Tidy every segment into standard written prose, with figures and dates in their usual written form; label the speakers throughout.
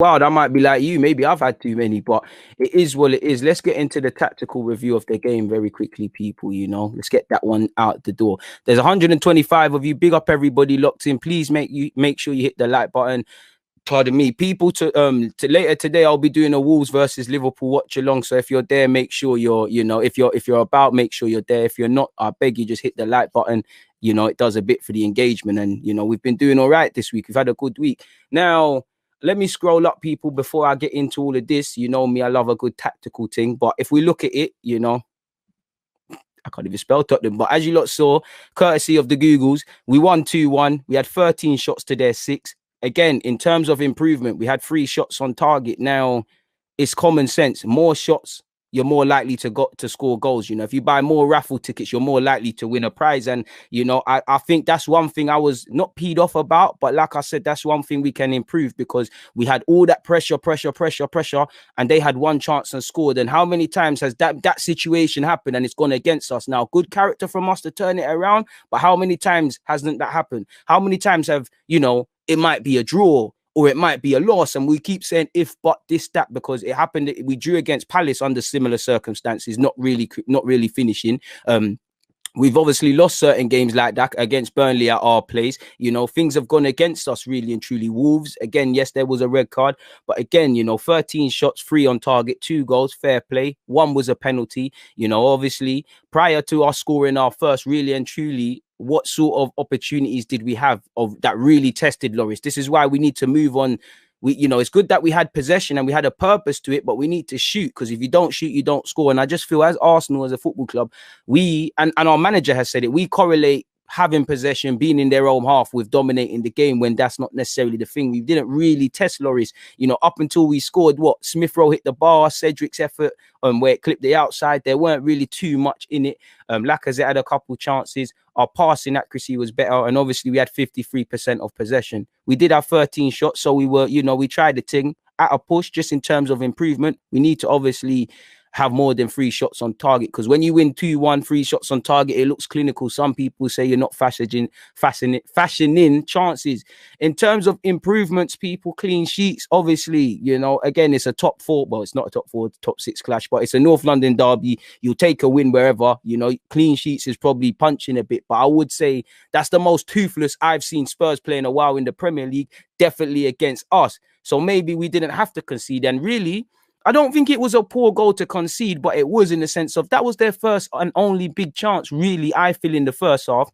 Speaker 1: Wow, that might be like you. Maybe I've had too many, but it is what it is. Let's get into the tactical review of the game very quickly, people. Let's get that one out the door. There's 125 of you. Big up everybody locked in. Please make sure you hit the like button. Pardon me, people. To later today, I'll be doing a Wolves versus Liverpool watch along. So if you're there, make sure if you're about, make sure you're there. If you're not, I beg you, just hit the like button. It does a bit for the engagement, and we've been doing all right this week. We've had a good week. Now, let me scroll up, people, before I get into all of this. You know me, I love a good tactical thing. But if we look at it, I can't even spell Tottenham. But as you lot saw, courtesy of the Googles, we won 2-1. We had 13 shots to their 6. Again, in terms of improvement, we had 3 shots on target. Now, it's common sense. More shots, you're more likely to score goals. If you buy more raffle tickets, you're more likely to win a prize. And, I think that's one thing I was not peed off about. But like I said, that's one thing we can improve, because we had all that pressure, and they had one chance and scored. And how many times has that situation happened and it's gone against us? Now, good character from us to turn it around. But how many times hasn't that happened? How many times have, it might be a draw, or it might be a loss, and we keep saying if, but, this, that, because it happened. We drew against Palace under similar circumstances, not really finishing. We've obviously lost certain games like that against Burnley at our place. Things have gone against us, really and truly. Wolves, again, yes, there was a red card, but again, 13 shots, 3 on target, 2 goals, fair play. 1 was a penalty. Obviously, prior to us scoring our first, really and truly, what sort of opportunities did we have of that really tested Lloris? This is why we need to move on. It's good that we had possession and we had a purpose to it, but we need to shoot, because if you don't shoot, you don't score. And I just feel, as Arsenal, as a football club, we and our manager has said it, we correlate having possession, being in their own half, with dominating the game, when that's not necessarily the thing. We didn't really test Lloris, up until we scored. Smith Rowe hit the bar, Cedric's effort, where it clipped the outside. There weren't really too much in it. Lacazette had a couple chances. Our passing accuracy was better, and obviously we had 53% of possession. We did have 13 shots, so we were, we tried the thing at a push. Just in terms of improvement, we need to obviously have more than 3 shots on target, because when you win 2-1, 3 shots on target, it looks clinical. Some people say you're not fashioning chances. In terms of improvements, people, clean sheets, obviously, again, it's a top 4, well, it's not a top 4, top 6 clash, but it's a North London derby. You'll take a win wherever. Clean sheets is probably punching a bit, but I would say that's the most toothless I've seen Spurs play in a while in the Premier League, definitely against us. So maybe we didn't have to concede. And really, I don't think it was a poor goal to concede, but it was in the sense of that was their first and only big chance, really, I feel, in the first half.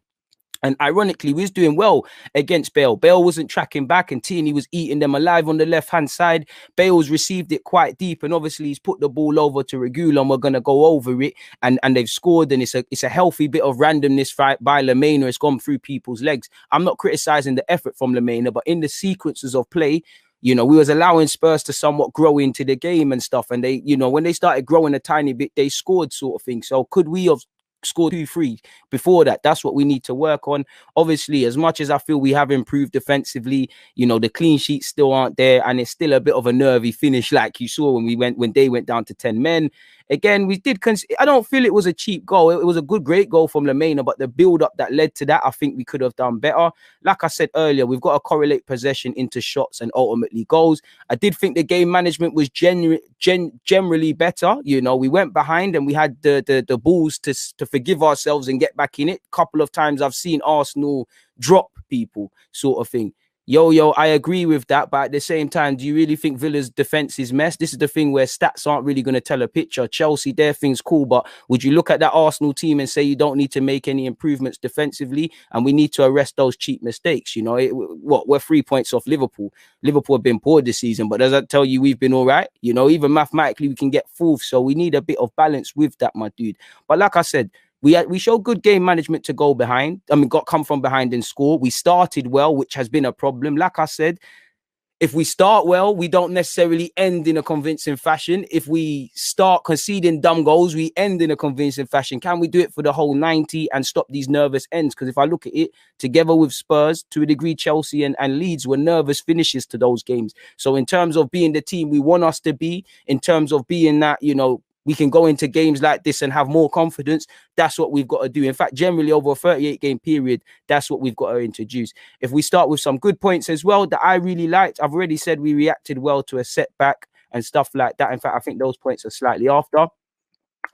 Speaker 1: And ironically, we was doing well against Bale. Bale wasn't tracking back, and Tierney was eating them alive on the left-hand side. Bale's received it quite deep, and obviously he's put the ball over to Regula, and we're going to go over it. And they've scored, and it's a healthy bit of randomness by Lemina. It's gone through people's legs. I'm not criticising the effort from Lemina, but in the sequences of play, we was allowing Spurs to somewhat grow into the game and stuff. And they, when they started growing a tiny bit, they scored, sort of thing. So could we have scored 2-3 before that? That's what we need to work on. Obviously, as much as I feel we have improved defensively, the clean sheets still aren't there, and it's still a bit of a nervy finish, like you saw when they went down to 10 men. Again, we did. I don't feel it was a cheap goal. It was a great goal from Lemina, but the build-up that led to that, I think we could have done better. Like I said earlier, we've got to correlate possession into shots and ultimately goals. I did think the game management was generally better. We went behind and we had the balls to forgive ourselves and get back in it. A couple of times I've seen Arsenal drop people, sort of thing. I agree with that, but at the same time, do you really think Villa's defense is mess? This is the thing where stats aren't really going to tell a picture. Chelsea, their thing's cool, but would you look at that Arsenal team and say you don't need to make any improvements defensively, and we need to arrest those cheap mistakes? We're 3 points off Liverpool. Liverpool have been poor this season, but does that tell you we've been all right? Even mathematically, we can get fourth, so we need a bit of balance with that, my dude. But like I said, we showed good game management to go behind. Come from behind and score. We started well, which has been a problem. Like I said, if we start well, we don't necessarily end in a convincing fashion. If we start conceding dumb goals, we end in a convincing fashion. Can we do it for the whole 90 and stop these nervous ends? Because if I look at it, together with Spurs, to a degree, Chelsea and Leeds were nervous finishes to those games. So in terms of being the team we want us to be, in terms of being that, we can go into games like this and have more confidence. That's what we've got to do. In fact, generally over a 38-game period, that's what we've got to introduce. If we start with some good points as well that I really liked, I've already said we reacted well to a setback and stuff like that. In fact, I think those points are slightly after.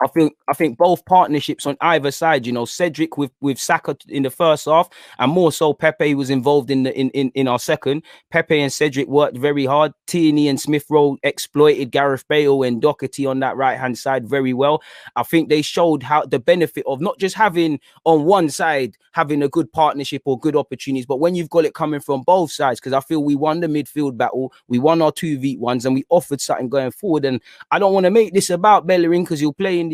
Speaker 1: I think both partnerships on either side, you know, Cedric with Saka in the first half, and more so Pepe was involved in our second. Pepe and Cedric worked very hard. Tierney and Smith Rowe exploited Gareth Bale and Doherty on that right hand side very well. I think they showed how the benefit of not just having on one side having a good partnership or good opportunities, but when you've got it coming from both sides, because I feel we won the midfield battle, we won our 2v1s, and we offered something going forward. And I don't want to make this about Bellerin because he'll play in the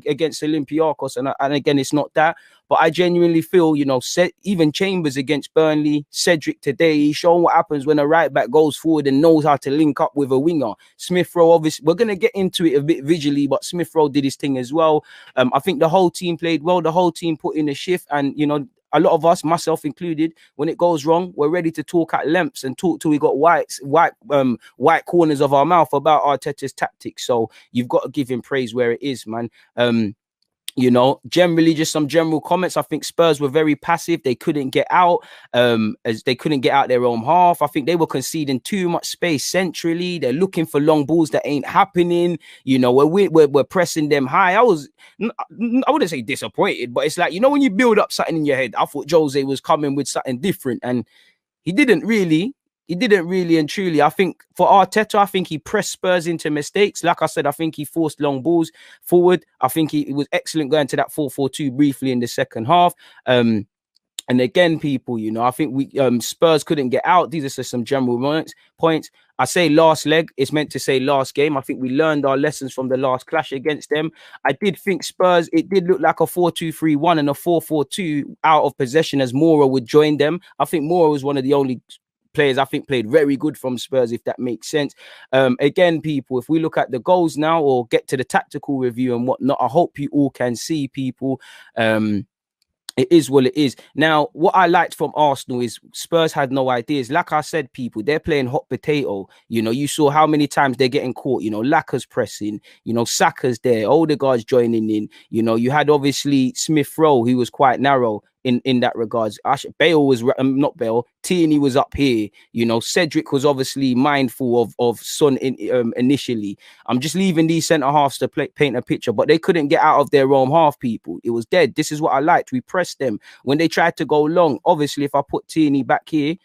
Speaker 1: against Olympiacos, and again, it's not that. But I genuinely feel, you know, even Chambers against Burnley, Cedric today, he's shown what happens when a right back goes forward and knows how to link up with a winger. Smith Rowe, obviously, we're going to get into it a bit visually, but Smith Rowe did his thing as well. I think the whole team played well. The whole team put in a shift, and, you know, a lot of us, myself included, when it goes wrong, we're ready to talk at lengths and talk till we got white corners of our mouth about Arteta's tactics. So you've got to give him praise where it is, man. You know, generally just some general comments. I think Spurs were very passive. They couldn't get out, as they couldn't get out their own half. I think they were conceding too much space centrally. They're looking for long balls that ain't happening. You know, we're pressing them high. I wouldn't say disappointed, but it's like, you know, when you build up something in your head, I thought Jose was coming with something different, and he didn't really. And truly. I think for Arteta, I think he pressed Spurs into mistakes. Like I said, I think he forced long balls forward. I think he was excellent going to that 4-4-2 briefly in the second half. And again, people, you know, I think we Spurs couldn't get out. These are just some general points. I say last leg, it's meant to say last game. I think we learned our lessons from the last clash against them. I did think Spurs, it did look like a 4-2-3-1 and a 4-4-2 out of possession as Moura would join them. I think Moura was one of the only players I think played very good from Spurs, if that makes sense. Again, people, if we look at the goals now or get to the tactical review and whatnot, I hope you all can see, people. It is what it is. Now, what I liked from Arsenal is Spurs had no ideas. Like I said, people, they're playing hot potato. You know, you saw how many times they're getting caught. You know, Laka's pressing. You know, Saka's there. Odegaard's joining in. You know, you had obviously Smith Rowe, who was quite narrow in that regards. Bale was not Bale. Tierney was up here. You know, Cedric was obviously mindful of Son initially. I'm just leaving these centre halves to paint a picture, but they couldn't get out of their own half, people. It was dead. This is what I liked. We pressed them when they tried to go long. Obviously, if I put Tierney back here,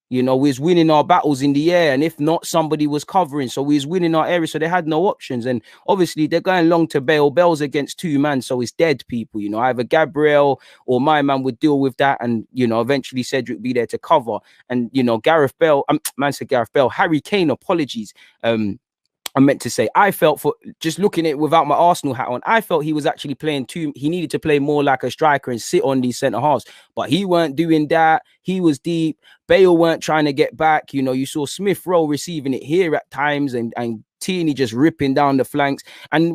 Speaker 1: you know, we was winning our battles in the air, and if not, somebody was covering. So we was winning our area, so they had no options. And obviously, they're going long to Bale. Bale's against two man, so it's dead, people. You know, either Gabriel or my man would deal with that, and, you know, eventually Cedric be there to cover. And, you know, Gareth Bale, Harry Kane, apologies. I meant to say, I felt, for just looking at it without my Arsenal hat on, I felt he was actually playing he needed to play more like a striker and sit on these centre halves, but he weren't doing that. He was deep. Bale weren't trying to get back. You know, you saw Smith Rowe receiving it here at times, and Tierney just ripping down the flanks. And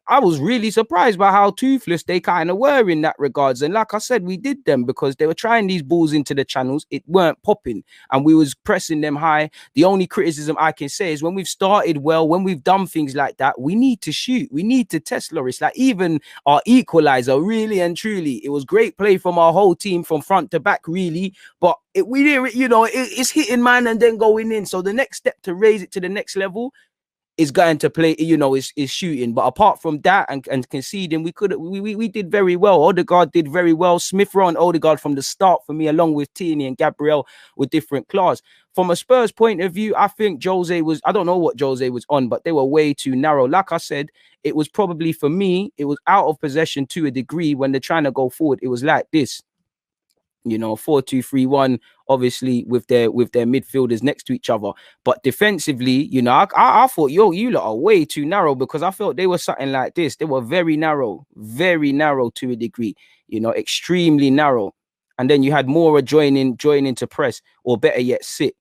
Speaker 1: I was really surprised by how toothless they kind of were in that regards. And like I said, we did them because they were trying these balls into the channels. It weren't popping, and we was pressing them high. The only criticism I can say is when we've started well, when we've done things like that, we need to shoot. We need to test, Loris. Like even our equalizer, really and truly, it was great play from our whole team from front to back, really. But we didn't, you know, it's hitting man and then going in. So the next step to raise it to the next level is going to play, you know, is shooting. But apart from that and conceding, we did very well. Odegaard did very well. Smith Rowe and Odegaard from the start for me, along with Tierney and Gabriel, were different class. From a Spurs point of view, I think Jose was, I don't know what Jose was on, but they were way too narrow. Like I said, it was probably, for me, it was out of possession to a degree. When they're trying to go forward, it was like this. You know, 4-2-3-1, obviously with their midfielders next to each other. But defensively, you know, I thought, you lot are way too narrow, because I felt they were something like this. They were very narrow to a degree, you know, extremely narrow. And then you had Moura joining to press, or better yet, sit.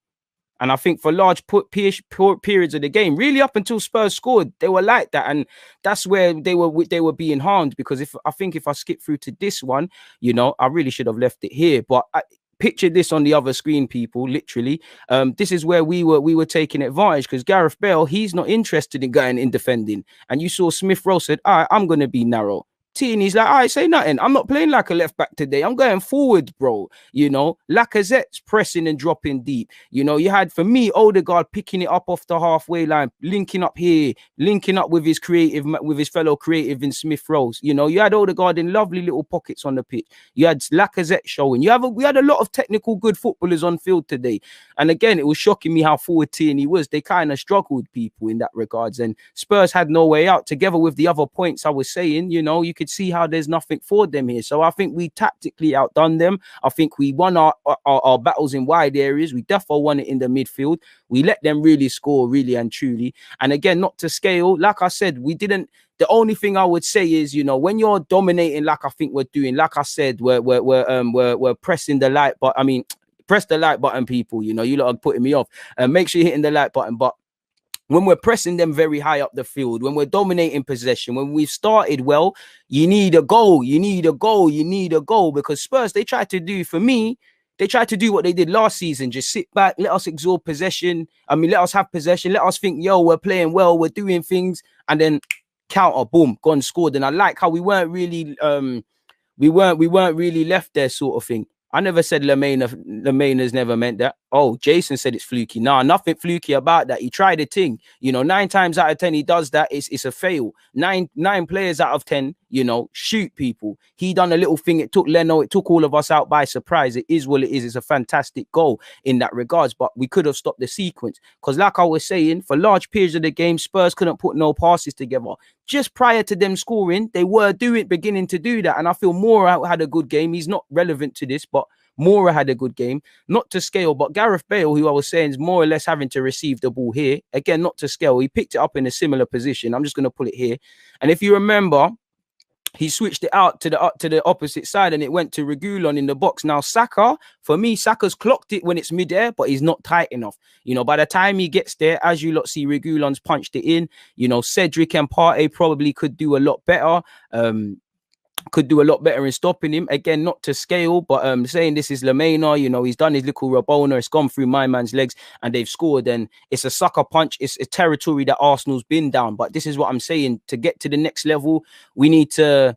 Speaker 1: And I think for large periods of the game, really up until Spurs scored, they were like that. And that's where they were being harmed, because if I skip through to this one, you know, I really should have left it here. But picture this on the other screen, people. Literally, this is where we were taking advantage because Gareth Bale, he's not interested in going in defending, and you saw Smith Rowe said, "All right, I'm gonna be narrow." He's like, I say nothing. I'm not playing like a left back today. I'm going forward, bro. You know, Lacazette's pressing and dropping deep. You know, you had, for me, Odegaard picking it up off the halfway line, linking up here, linking up with his fellow creative in Smith Rowe. You know, you had Odegaard in lovely little pockets on the pitch. You had Lacazette showing. We had a lot of technical good footballers on field today. And again, it was shocking me how forward Tierney was. They kind of struggled, people, in that regards. And Spurs had no way out. Together with the other points I was saying, you know, you could see how there's nothing for them here. So I think we tactically outdone them. I think we won our battles in wide areas. We definitely won it in the midfield. We let them really score, really and truly. And again, not to scale, like I said, we didn't. The only thing I would say is, you know, when you're dominating, like I think we're doing, like I said, we're pressing the like button. I mean, press the like button, people. You know, you lot are putting me off. Make sure you're hitting the like button, but when we're pressing them very high up the field, when we're dominating possession, when we've started well, you need a goal, you need a goal, you need a goal. Because Spurs, they tried to do, for me, they tried to do what they did last season. Just sit back, let us absorb possession. I mean, let us have possession. Let us think, yo, we're playing well, we're doing things. And then counter, boom, gone, scored. And I like how we weren't really, we weren't really left there, sort of thing. I never said Lemainer's never meant that. Oh, Jason said it's fluky. Nah, nothing fluky about that. He tried a thing. You know, 9 times out of 10 he does that. It's a fail. Nine players out of 10, you know, shoot people. He done a little thing. It took Leno. It took all of us out by surprise. It is what it is. It's a fantastic goal in that regards. But we could have stopped the sequence. Because like I was saying, for large periods of the game, Spurs couldn't put no passes together. Just prior to them scoring, they were beginning to do that. And I feel Moura had a good game. He's not relevant to this, but Moura had a good game. Not to scale, but Gareth Bale, who I was saying is more or less having to receive the ball here. Again, not to scale. He picked it up in a similar position. I'm just going to put it here. And if you remember, he switched it out to the opposite side and it went to Reguilon in the box. Now, Saka, for me, Saka's clocked it when it's midair, but he's not tight enough. You know, by the time he gets there, as you lot see, Reguilon's punched it in. You know, Cedric and Partey probably could do a lot better. In stopping him. Again, not to scale, but saying this is Lemaier, you know, he's done his little Rabona, it's gone through my man's legs and they've scored, and it's a sucker punch. It's a territory that Arsenal's been down, but this is what I'm saying. To get to the next level, we need to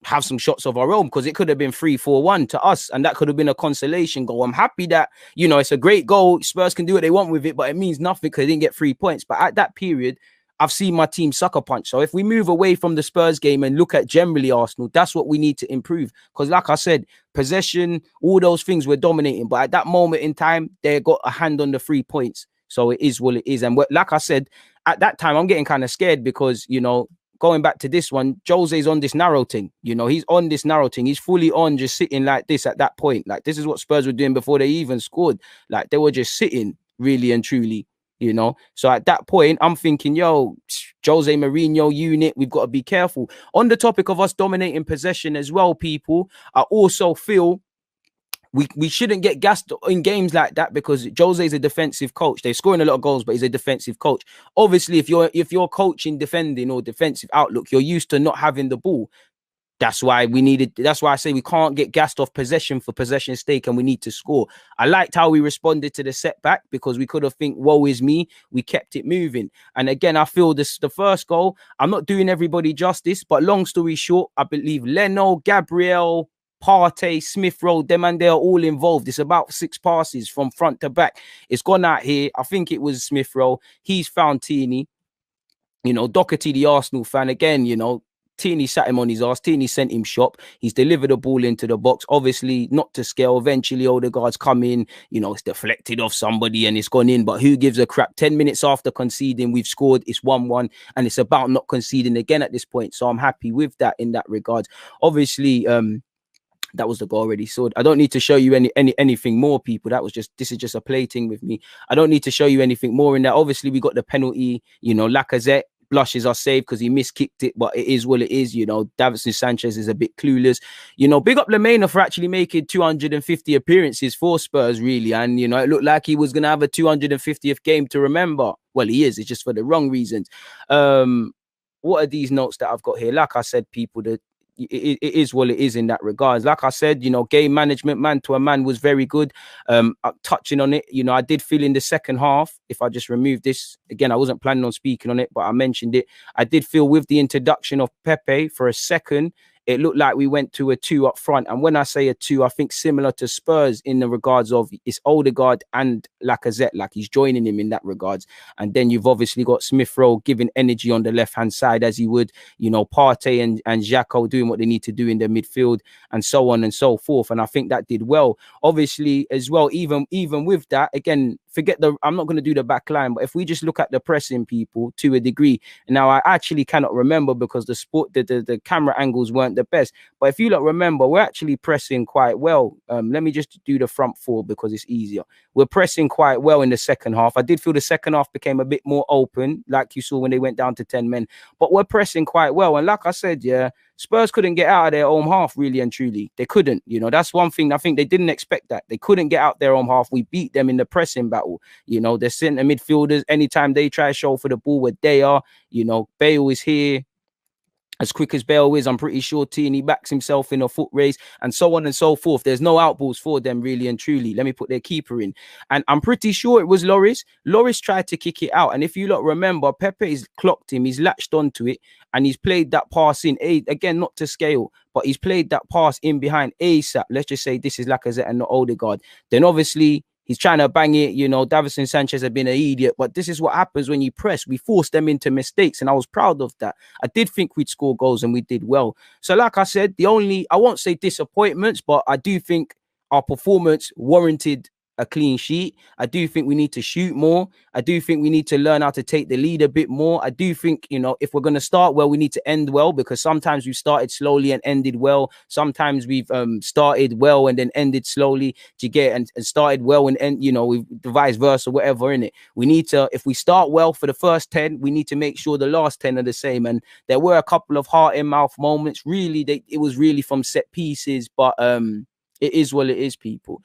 Speaker 1: have some shots of our own, because it could have been 3-4-1 to us and that could have been a consolation goal. I'm happy that, you know, it's a great goal. Spurs can do what they want with it, but it means nothing because they didn't get 3 points. But at that period, I've seen my team sucker punch. So if we move away from the Spurs game and look at generally Arsenal, that's what we need to improve. Because like I said, possession, all those things we're dominating. But at that moment in time, they got a hand on the 3 points. So it is what it is. And like I said, at that time, I'm getting kind of scared because, you know, going back to this one, Jose's on this narrow thing. You know, he's on this narrow thing. He's fully on just sitting like this at that point. Like, this is what Spurs were doing before they even scored. Like, they were just sitting, really and truly. You know, so at that point, I'm thinking, yo, Jose Mourinho unit, we've got to be careful. On the topic of us dominating possession as well, people, I also feel we shouldn't get gassed in games like that because Jose is a defensive coach. They're scoring a lot of goals, but he's a defensive coach. Obviously, if you're coaching defending or defensive outlook, you're used to not having the ball. That's why I say we can't get gassed off possession for possession's sake, and we need to score. I liked how we responded to the setback because we could have think, woe is me. We kept it moving. And again, I feel the first goal, I'm not doing everybody justice, but long story short, I believe Leno, Gabriel, Partey, Smith Rowe, them and they are all involved. It's about 6 passes from front to back. It's gone out here. I think it was Smith Rowe. He's found Tierney. You know, Doherty, the Arsenal fan, again, you know, Tierney sat him on his ass. Tierney sent him shop. He's delivered a ball into the box. Obviously, not to scale. Eventually, Odegaard's come in. You know, it's deflected off somebody and it's gone in. But who gives a crap? 10 minutes after conceding, we've scored. It's 1-1. And it's about not conceding again at this point. So I'm happy with that in that regard. Obviously, that was the goal already. So I don't need to show you anything more, people. This is just a play thing with me. I don't need to show you anything more in that. Obviously, we got the penalty. You know, Lacazette blushes are saved because he miskicked it, but it is what it is. You know, Davinson Sanchez is a bit clueless. You know, big up Lemaier for actually making 250 appearances for Spurs, really. And, you know, it looked like he was going to have a 250th game to remember. Well, he is. It's just for the wrong reasons. What are these notes that I've got here? Like I said, people, it is what it is in that regards. Like I said, you know, game management, man to a man, was very good. Touching on it, you know, I did feel in the second half, if I just remove this again, I wasn't planning on speaking on it, but I mentioned it. I did feel with the introduction of Pepe for a second, it looked like we went to a 2 up front. And when I say a 2, I think similar to Spurs in the regards of it's Odegaard and Lacazette, like he's joining him in that regards. And then you've obviously got Smith Rowe giving energy on the left-hand side as he would, you know, Partey and Xhaka doing what they need to do in the midfield and so on and so forth. And I think that did well. Obviously, as well, even with that, again, I'm not going to do the back line, but if we just look at the pressing people to a degree, now I actually cannot remember because the camera angles weren't the best. But if you lot remember, we're actually pressing quite well. Let me just do the front four because it's easier. We're pressing quite well in the second half. I did feel the second half became a bit more open, like you saw when they went down to 10 men. But we're pressing quite well. And like I said, yeah, Spurs couldn't get out of their own half, really and truly. They couldn't. You know, that's one thing. I think they didn't expect that. They couldn't get out their own half. We beat them in the pressing battle. You know, the centre midfielders, anytime they try to show for the ball where they are, you know, Bale is here. As quick as Bale is, I'm pretty sure Tierney backs himself in a foot race and so on and so forth. There's no outballs for them, really and truly. Let me put their keeper in. And I'm pretty sure it was Lloris. Lloris tried to kick it out. And if you lot remember, Pepe has clocked him. He's latched onto it and he's played that pass in. Again, not to scale, but he's played that pass in behind ASAP. Let's just say this is Lacazette and not Odegaard. Then obviously, he's trying to bang it, you know, Davinson Sanchez had been an idiot, but this is what happens when you press. We force them into mistakes, and I was proud of that. I did think we'd score goals, and we did well. So like I said, I won't say disappointments, but I do think our performance warranted a clean sheet. I do think we need to shoot more. I do think we need to learn how to take the lead a bit more. I do think, you know, if we're going to start well, we need to end well, because sometimes we've started slowly and ended well. Sometimes we've started well and then ended slowly. Do you get and started well and end, you know, we've the vice versa, whatever in it. We need to, if we start well for the first 10, we need to make sure the last 10 are the same. And there were a couple of heart in mouth moments. Really, it was really from set pieces, but it is what it is, people.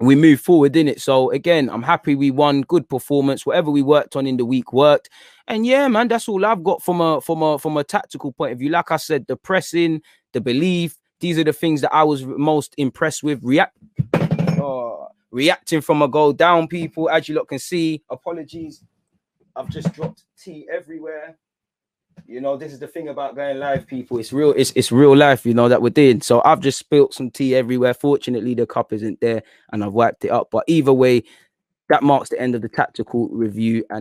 Speaker 1: We move forward in it. So again, I'm happy we won. Good performance. Whatever we worked on in the week worked. And yeah, man, that's all I've got from a tactical point of view. Like I said, the pressing, the belief, these are the things that I was most impressed with. Reacting from a goal down, people. As you lot can see, apologies. I've just dropped tea everywhere. You know, this is the thing about going live, people. It's real. It's real life, you know, that we're doing. So I've just spilt some tea everywhere. Fortunately, the cup isn't there and I've wiped it up. But either way, that marks the end of the tactical review. And